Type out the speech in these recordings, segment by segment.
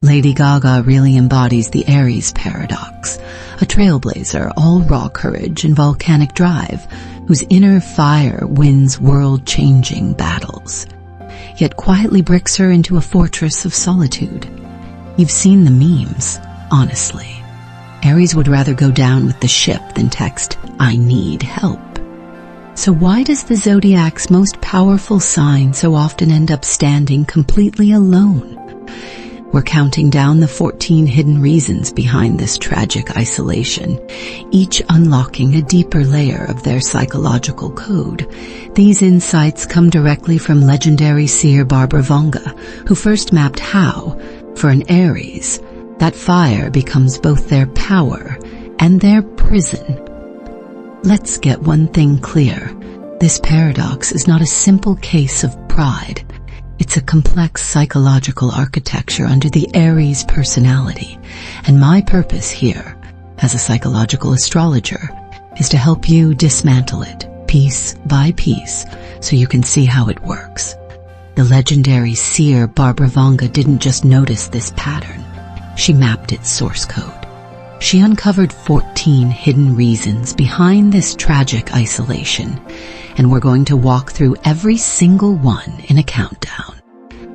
Lady Gaga really embodies the Aries paradox, a trailblazer, all raw courage and volcanic drive, whose inner fire wins world-changing battles, yet quietly bricks her into a fortress of solitude. You've seen the memes, honestly. Aries would rather go down with the ship than text, "I need help." So why does the Zodiac's most powerful sign so often end up standing completely alone? We're counting down the 14 hidden reasons behind this tragic isolation, each unlocking a deeper layer of their psychological code. These insights come directly from legendary seer Barbara Vonga, who first mapped how, for an Aries, that fire becomes both their power and their prison. Let's get one thing clear. This paradox is not a simple case of pride. It's a complex psychological architecture under the Aries personality, and my purpose here, as a psychological astrologer, is to help you dismantle it, piece by piece, so you can see how it works. The legendary seer Barbara Vonga didn't just notice this pattern, she mapped its source code. She uncovered 14 hidden reasons behind this tragic isolation, and we're going to walk through every single one in a countdown.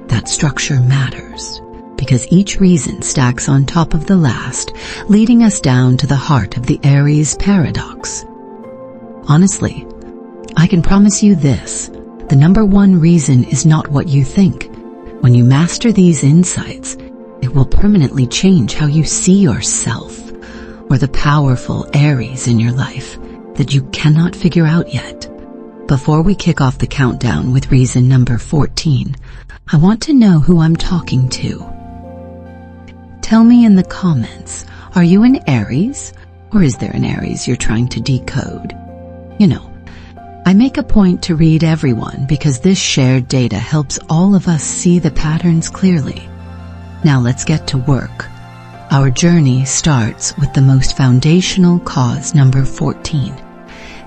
That structure matters, because each reason stacks on top of the last, leading us down to the heart of the Aries paradox. Honestly, I can promise you this, the number one reason is not what you think. When you master these insights, it will permanently change how you see yourself, or the powerful Aries in your life that you cannot figure out yet. Before we kick off the countdown with reason number 14, I want to know who I'm talking to. Tell me in the comments, are you an Aries, or is there an Aries you're trying to decode? You know, I make a point to read everyone because this shared data helps all of us see the patterns clearly. Now let's get to work. Our journey starts with the most foundational cause, number 14.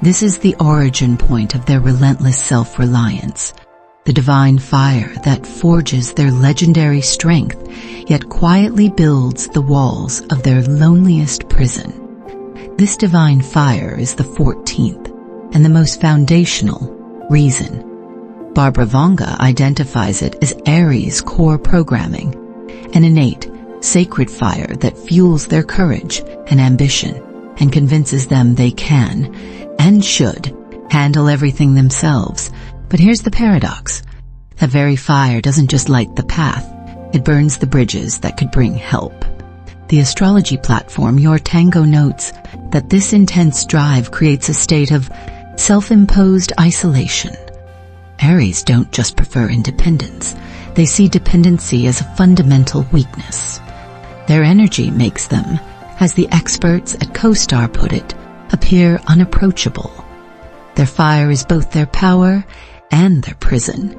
This is the origin point of their relentless self-reliance, the divine fire that forges their legendary strength, yet quietly builds the walls of their loneliest prison. This divine fire is the 14th and the most foundational reason. Barbara Vonga identifies it as Aries' core programming, an innate, sacred fire that fuels their courage and ambition and convinces them they can and should handle everything themselves. But here's the paradox. That very fire doesn't just light the path, it burns the bridges that could bring help. The astrology platform Your Tango notes that this intense drive creates a state of self-imposed isolation. Aries don't just prefer independence, they see dependency as a fundamental weakness. Their energy makes them, as the experts at CoStar put it, appear unapproachable. Their fire is both their power and their prison.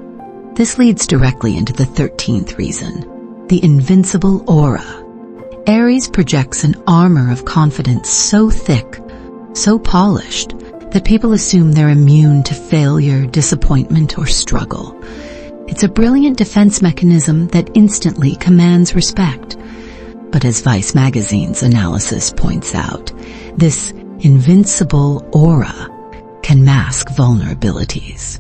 This leads directly into the 13th reason, the invincible aura. Aries projects an armor of confidence so thick, so polished, that people assume they're immune to failure, disappointment, or struggle. It's a brilliant defense mechanism that instantly commands respect. But as Vice magazine's analysis points out, this invincible aura can mask vulnerabilities.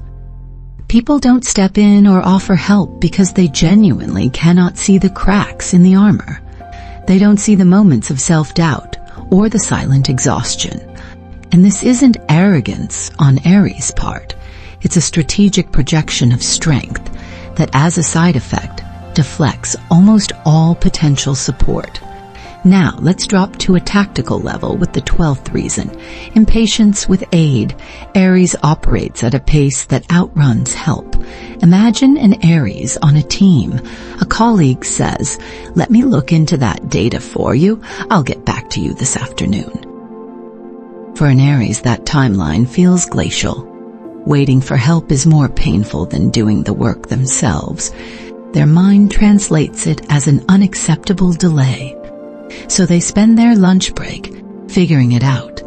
People don't step in or offer help because they genuinely cannot see the cracks in the armor. They don't see the moments of self-doubt or the silent exhaustion. And this isn't arrogance on Aries' part. It's a strategic projection of strength that, as a side effect, deflects almost all potential support. Now, let's drop to a tactical level with the 12th reason, impatience with aid. Aries operates at a pace that outruns help. Imagine an Aries on a team. A colleague says, "Let me look into that data for you. I'll get back to you this afternoon." For an Aries, that timeline feels glacial. Waiting for help is more painful than doing the work themselves. Their mind translates it as an unacceptable delay. So they spend their lunch break figuring it out,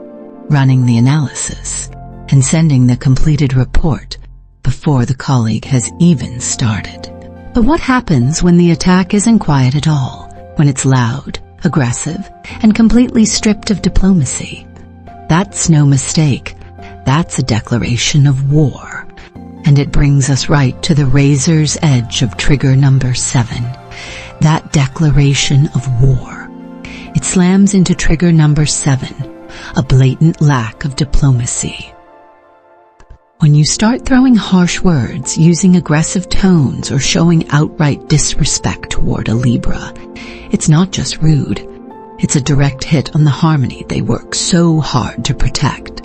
running the analysis, and sending the completed report before the colleague has even started. But what happens when the attack isn't quiet at all? when it's loud, aggressive, and completely stripped of diplomacy. That's no mistake. That's a declaration of war. And it brings us right to the razor's edge of trigger number 7. That declaration of war. It slams into trigger number 7, a blatant lack of diplomacy. When you start throwing harsh words, using aggressive tones, or showing outright disrespect toward a Libra, it's not just rude. It's a direct hit on the harmony they work so hard to protect.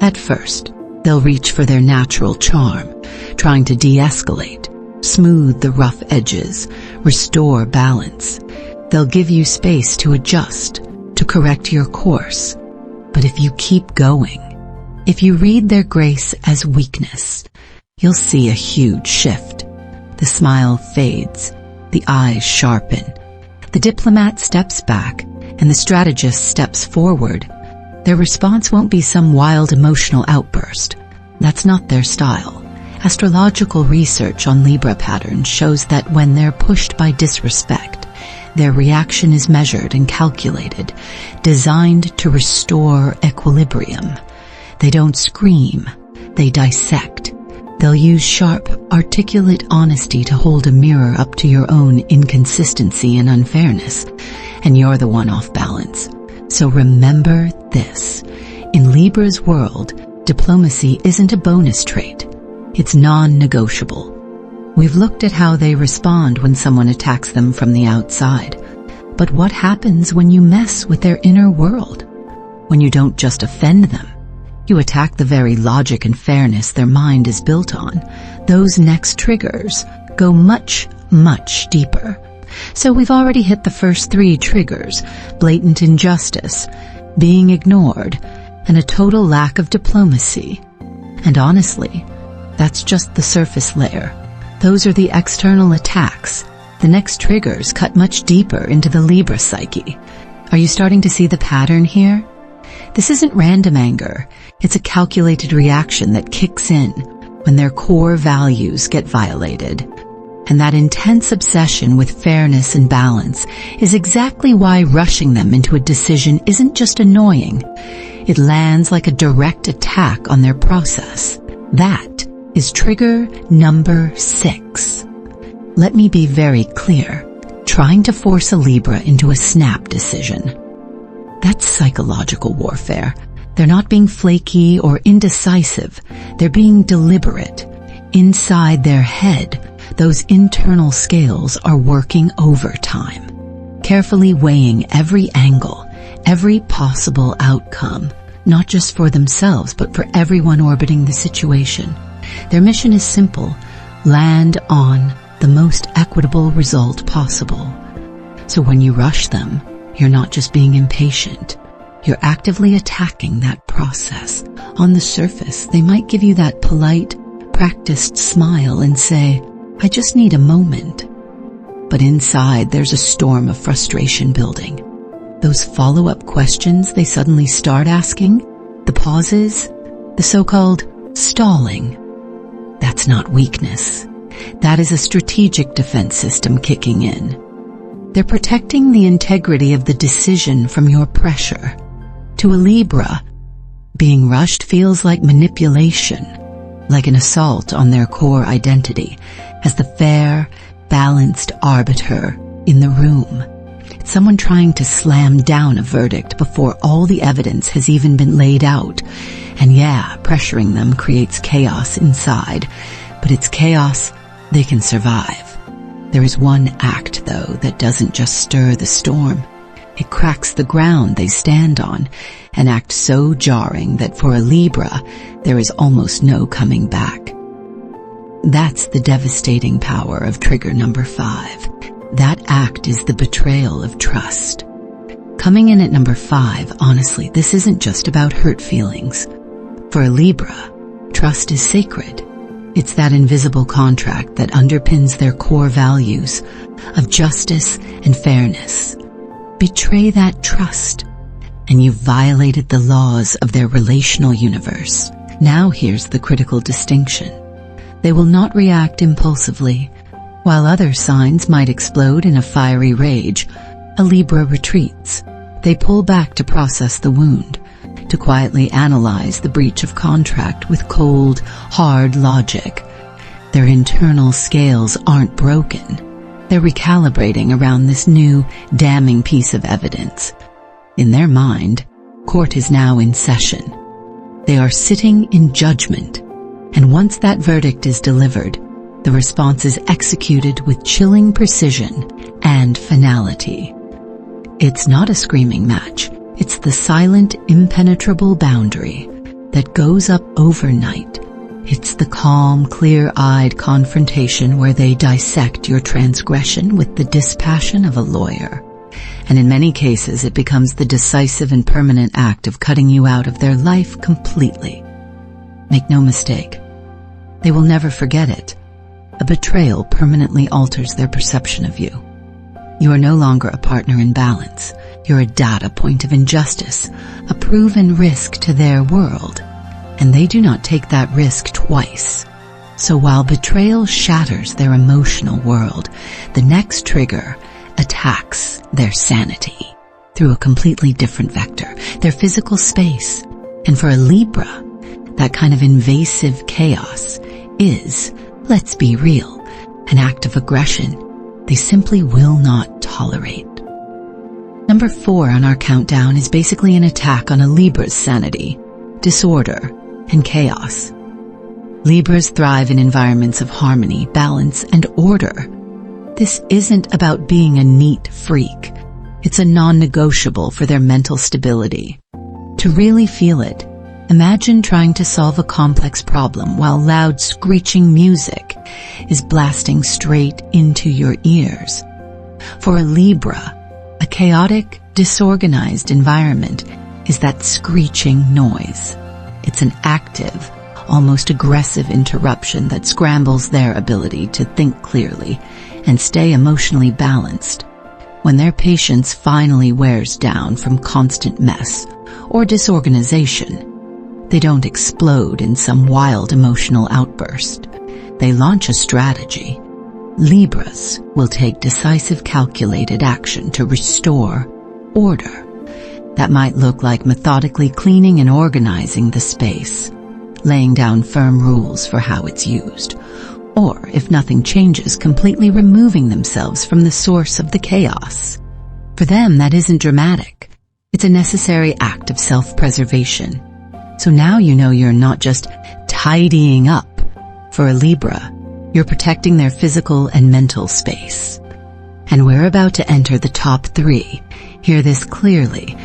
At first, they'll reach for their natural charm, trying to de-escalate, smooth the rough edges, restore balance. They'll give you space to adjust, to correct your course. But if you keep going, if you read their grace as weakness, you'll see a huge shift. The smile fades, the eyes sharpen. The diplomat steps back, and the strategist steps forward. Their response won't be some wild emotional outburst. That's not their style. Astrological research on Libra patterns shows that when they're pushed by disrespect, their reaction is measured and calculated, designed to restore equilibrium. They don't scream, they dissect. They'll use sharp, articulate honesty to hold a mirror up to your own inconsistency and unfairness, and you're the one off balance. So remember this. In Libra's world, diplomacy isn't a bonus trait. It's non-negotiable. We've looked at how they respond when someone attacks them from the outside. But what happens when you mess with their inner world? When you don't just offend them, you attack the very logic and fairness their mind is built on. Those next triggers go much, much deeper. So we've already hit the first 3 triggers: blatant injustice, being ignored, and a total lack of diplomacy. And honestly, that's just the surface layer. Those are the external attacks. The next triggers cut much deeper into the Libra psyche. Are you starting to see the pattern here? This isn't random anger. It's a calculated reaction that kicks in when their core values get violated. And that intense obsession with fairness and balance is exactly why rushing them into a decision isn't just annoying. It lands like a direct attack on their process. That is trigger number 6. Let me be very clear. Trying to force a Libra into a snap decision. That's psychological warfare. They're not being flaky or indecisive. They're being deliberate. Inside their head, those internal scales are working overtime, carefully weighing every angle, every possible outcome, not just for themselves, but for everyone orbiting the situation. Their mission is simple: land on the most equitable result possible. So when you rush them, you're not just being impatient. You're actively attacking that process. On the surface, they might give you that polite, practiced smile and say, "I just need a moment." But inside, there's a storm of frustration building. Those follow-up questions they suddenly start asking, the pauses, the so-called stalling, that's not weakness. That is a strategic defense system kicking in. They're protecting the integrity of the decision from your pressure. To a Libra, being rushed feels like manipulation, like an assault on their core identity as the fair, balanced arbiter in the room. It's someone trying to slam down a verdict before all the evidence has even been laid out. And yeah, pressuring them creates chaos inside, but it's chaos they can survive. There is one act, though, that doesn't just stir the storm. It cracks the ground they stand on, an act so jarring that for a Libra, there is almost no coming back. That's the devastating power of trigger number 5. That act is the betrayal of trust. Coming in at number 5, honestly, this isn't just about hurt feelings. For a Libra, trust is sacred. It's that invisible contract that underpins their core values of justice and fairness. Betray that trust, and you've violated the laws of their relational universe. Now here's the critical distinction. They will not react impulsively. While other signs might explode in a fiery rage, a Libra retreats. They pull back to process the wound, to quietly analyze the breach of contract with cold, hard logic. Their internal scales aren't broken. They're recalibrating around this new, damning piece of evidence. In their mind, court is now in session. They are sitting in judgment, and once that verdict is delivered, the response is executed with chilling precision and finality. It's not a screaming match. It's the silent, impenetrable boundary that goes up overnight. It's the calm, clear-eyed confrontation where they dissect your transgression with the dispassion of a lawyer. And in many cases, it becomes the decisive and permanent act of cutting you out of their life completely. Make no mistake, they will never forget it. A betrayal permanently alters their perception of you. You are no longer a partner in balance. You're a data point of injustice, a proven risk to their world. And they do not take that risk twice. So while betrayal shatters their emotional world, the next trigger attacks their sanity through a completely different vector, their physical space. And for a Libra, that kind of invasive chaos is, let's be real, an act of aggression they simply will not tolerate. Number 4 on our countdown is basically an attack on a Libra's sanity, disorder, and chaos. Libras thrive in environments of harmony, balance, and order. This isn't about being a neat freak. It's a non-negotiable for their mental stability. To really feel it, imagine trying to solve a complex problem while loud screeching music is blasting straight into your ears. For a Libra, a chaotic, disorganized environment is that screeching noise. It's an active, almost aggressive interruption that scrambles their ability to think clearly and stay emotionally balanced. When their patience finally wears down from constant mess or disorganization, they don't explode in some wild emotional outburst. They launch a strategy. Libras will take decisive, calculated action to restore order. That might look like methodically cleaning and organizing the space, laying down firm rules for how it's used, or, if nothing changes, completely removing themselves from the source of the chaos. For them, that isn't dramatic. It's a necessary act of self-preservation. So now you know you're not just tidying up. For a Libra, you're protecting their physical and mental space. And we're about to enter the top 3. Hear this clearly.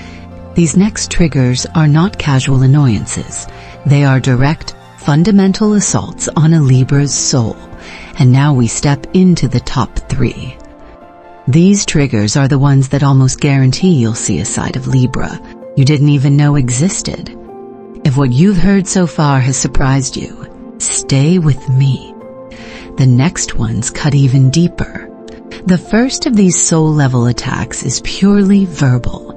These next triggers are not casual annoyances. They are direct, fundamental assaults on a Libra's soul. And now we step into the top 3. These triggers are the ones that almost guarantee you'll see a side of Libra you didn't even know existed. If what you've heard so far has surprised you, stay with me. The next ones cut even deeper. The first of these soul-level attacks is purely verbal,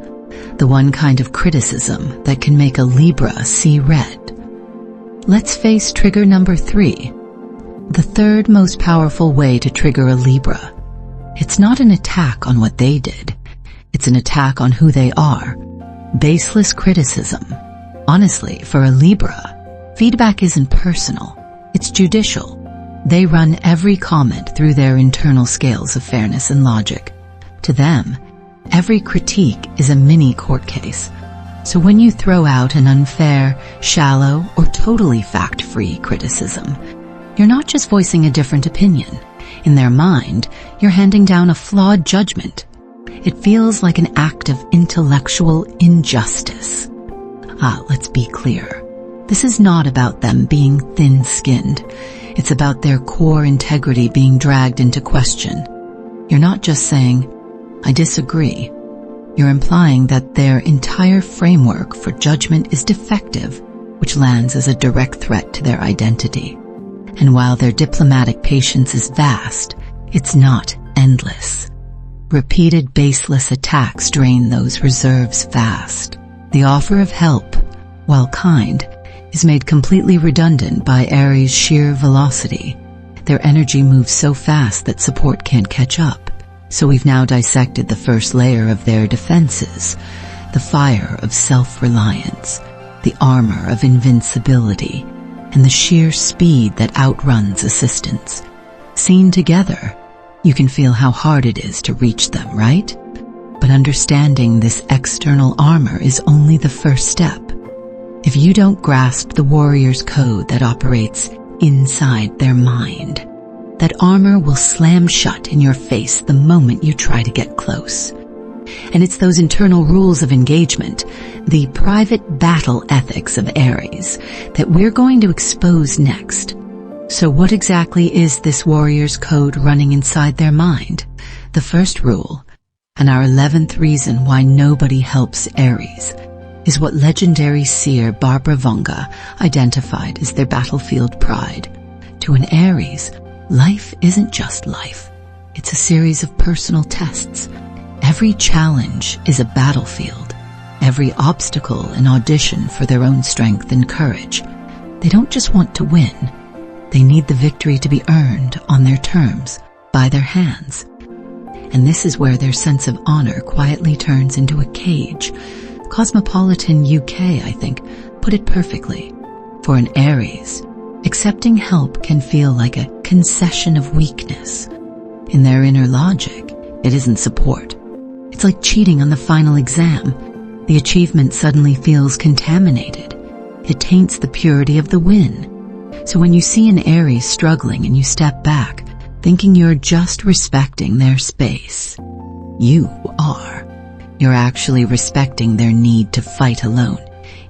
the one kind of criticism that can make a Libra see red. Let's face trigger number 3. The third most powerful way to trigger a Libra. It's not an attack on what they did. It's an attack on who they are. Baseless criticism. Honestly, for a Libra, feedback isn't personal. It's judicial. They run every comment through their internal scales of fairness and logic. To them, every critique is a mini court case. So when you throw out an unfair, shallow, or totally fact-free criticism, you're not just voicing a different opinion. In their mind, you're handing down a flawed judgment. It feels like an act of intellectual injustice. Let's be clear. This is not about them being thin-skinned. It's about their core integrity being dragged into question. You're not just saying, I disagree. You're implying that their entire framework for judgment is defective, which lands as a direct threat to their identity. And while their diplomatic patience is vast, it's not endless. Repeated baseless attacks drain those reserves fast. The offer of help, while kind, is made completely redundant by Aries' sheer velocity. Their energy moves so fast that support can't catch up. So we've now dissected the first layer of their defenses, the fire of self-reliance, the armor of invincibility, and the sheer speed that outruns assistance. Seen together, you can feel how hard it is to reach them, right? But understanding this external armor is only the first step. If you don't grasp the warrior's code that operates inside their mind, that armor will slam shut in your face the moment you try to get close. And it's those internal rules of engagement, the private battle ethics of Aries, that we're going to expose next. So what exactly is this warrior's code running inside their mind? The first rule, and our 11th reason why nobody helps Aries, is what legendary seer Barbara Vanga identified as their battlefield pride. To an Aries, life isn't just life. It's a series of personal tests. Every challenge is a battlefield. Every obstacle an audition for their own strength and courage. They don't just want to win. They need the victory to be earned on their terms, by their hands. And this is where their sense of honor quietly turns into a cage. Cosmopolitan UK, I think, put it perfectly. For an Aries, accepting help can feel like a concession of weakness. In their inner logic, it isn't support. It's like cheating on the final exam. The achievement suddenly feels contaminated. It taints the purity of the win. So when you see an Aries struggling and you step back, thinking you're just respecting their space, you are. You're actually respecting their need to fight alone,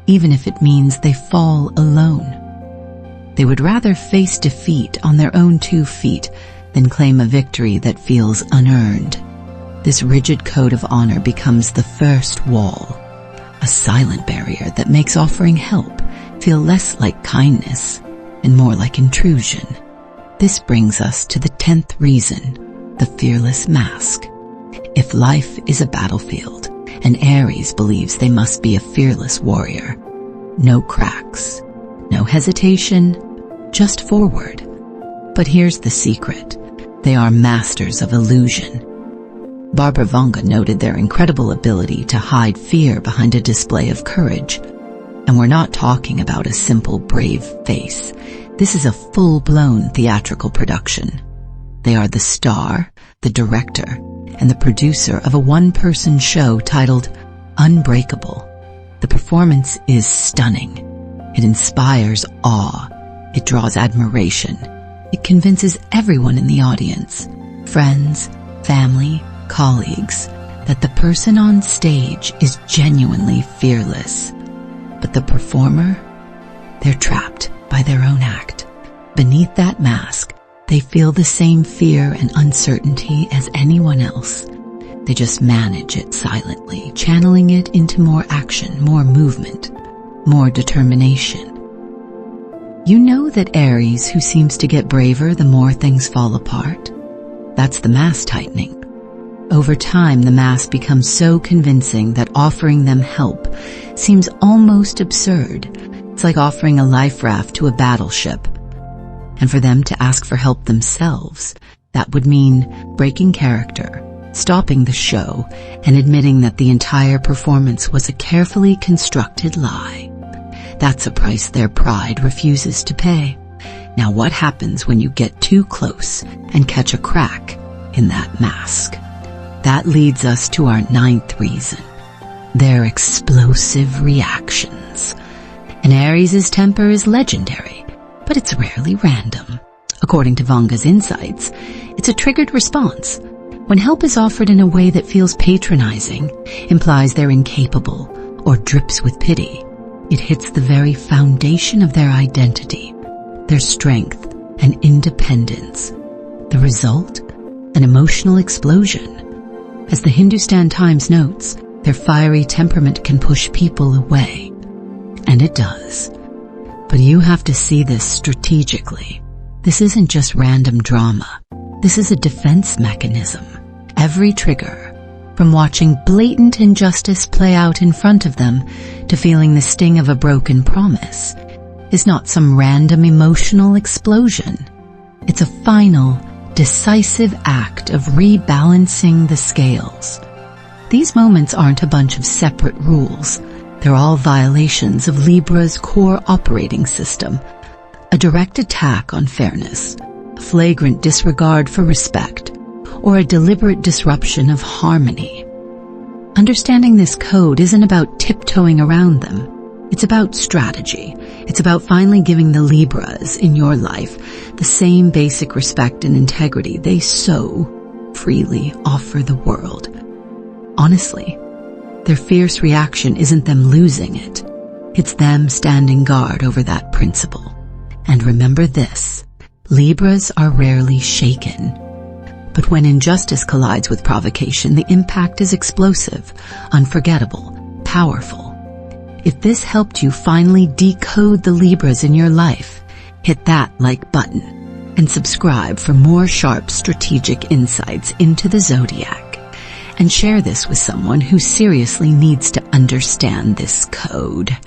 even if it means they fall alone. They would rather face defeat on their own 2 feet than claim a victory that feels unearned. This rigid code of honor becomes the first wall, a silent barrier that makes offering help feel less like kindness and more like intrusion. This brings us to the 10th reason, the fearless mask. If life is a battlefield, an Aries believes they must be a fearless warrior. No cracks, no hesitation, just forward. But here's the secret. They are masters of illusion. Barbara Vanga noted their incredible ability to hide fear behind a display of courage. And we're not talking about a simple brave face. This is a full-blown theatrical production. They are the star, the director, and the producer of a one-person show titled Unbreakable. The performance is stunning. It inspires awe. It draws admiration. It convinces everyone in the audience, friends, family, colleagues, that the person on stage is genuinely fearless. But the performer, they're trapped by their own act. Beneath that mask, they feel the same fear and uncertainty as anyone else. They just manage it silently, channeling it into more action, more movement, more determination. You know that Aries who seems to get braver the more things fall apart? That's the mask tightening. Over time, the mask becomes so convincing that offering them help seems almost absurd. It's like offering a life raft to a battleship. And for them to ask for help themselves, that would mean breaking character, stopping the show, and admitting that the entire performance was a carefully constructed lie. That's a price their pride refuses to pay. Now what happens when you get too close and catch a crack in that mask? That leads us to our 9th reason, their explosive reactions. An Aries' temper is legendary, but it's rarely random. According to Vanga's insights, it's a triggered response. When help is offered in a way that feels patronizing, implies they're incapable, or drips with pity, it hits the very foundation of their identity, their strength and independence. The result? An emotional explosion. As the Hindustan Times notes, their fiery temperament can push people away. And it does. But you have to see this strategically. This isn't just random drama. This is a defense mechanism. Every trigger, from watching blatant injustice play out in front of them to feeling the sting of a broken promise, is not some random emotional explosion. It's a final, decisive act of rebalancing the scales. These moments aren't a bunch of separate rules. They're all violations of Libra's core operating system, a direct attack on fairness, a flagrant disregard for respect, or a deliberate disruption of harmony. Understanding this code isn't about tiptoeing around them. It's about strategy. It's about finally giving the Libras in your life the same basic respect and integrity they so freely offer the world. Honestly, their fierce reaction isn't them losing it. It's them standing guard over that principle. And remember this, Libras are rarely shaken. But when injustice collides with provocation, the impact is explosive, unforgettable, powerful. If this helped you finally decode the Libras in your life, hit that like button and subscribe for more sharp strategic insights into the Zodiac. And share this with someone who seriously needs to understand this code.